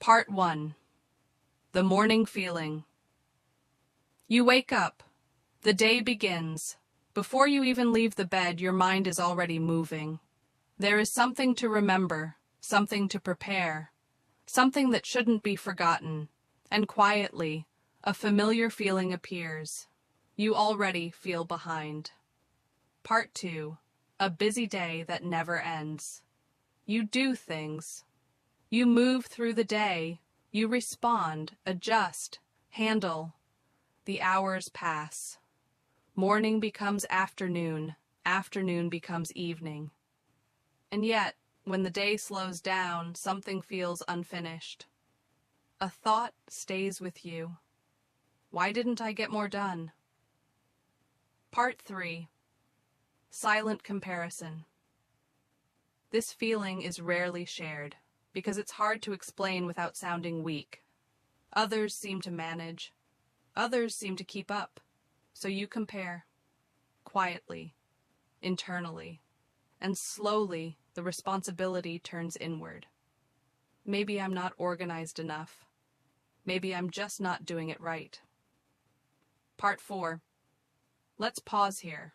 Part 1. The Morning Feeling. You wake up. The day begins. Before you even leave the bed, your mind is already moving. There is something to remember, something to prepare, something that shouldn't be forgotten. And quietly, a familiar feeling appears. You already feel behind. Part 2. A busy day that never ends. You do things. You move through the day. You respond, adjust, handle. The hours pass. Morning becomes afternoon. Afternoon becomes evening. And yet, when the day slows down, something feels unfinished. A thought stays with you. Why didn't I get more done? Part 3. Silent comparison. This feeling is rarely shared, because it's hard to explain without sounding weak. Others seem to manage. Others seem to keep up. So you compare. Quietly, internally, and slowly the responsibility turns inward. Maybe I'm not organized enough. Maybe I'm just not doing it right. Part 4. Let's pause here.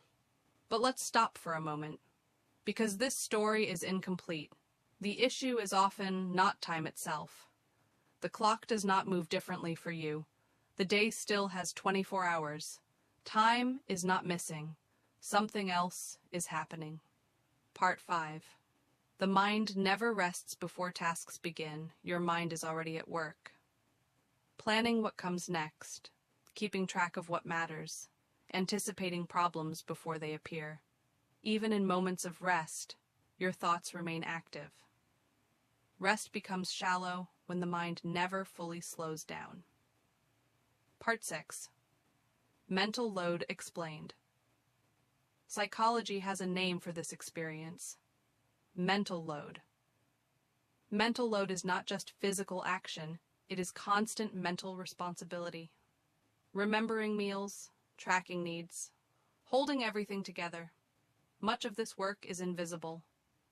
But let's stop for a moment, because this story is incomplete. The issue is often not time itself. The clock does not move differently for you. The day still has 24 hours. Time is not missing. Something else is happening. Part 5. The mind never rests before tasks begin. Your mind is already at work. Planning what comes next. Keeping track of what matters. Anticipating problems before they appear. Even in moments of rest, your thoughts remain active. Rest becomes shallow when the mind never fully slows down. Part 6. Mental load explained. Psychology has a name for this experience. Mental load. Mental load is not just physical action, it is constant mental responsibility. Remembering meals, tracking needs, holding everything together. Much of this work is invisible,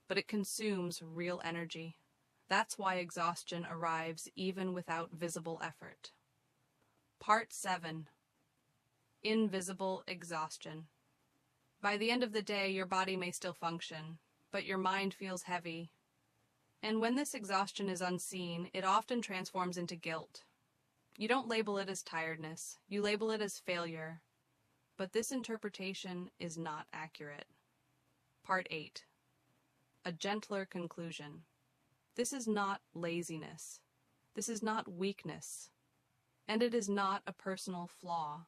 but it consumes real energy. That's why exhaustion arrives even without visible effort. Part 7. Invisible exhaustion. By the end of the day, your body may still function, but your mind feels heavy. And when this exhaustion is unseen, it often transforms into guilt. You don't label it as tiredness, you label it as failure. But this interpretation is not accurate. Part 8. A gentler conclusion. This is not laziness. This is not weakness. And it is not a personal flaw.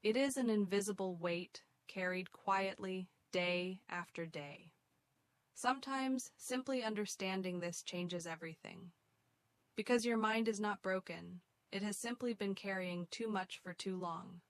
It is an invisible weight carried quietly day after day. Sometimes simply understanding this changes everything. Because your mind is not broken, it has simply been carrying too much for too long.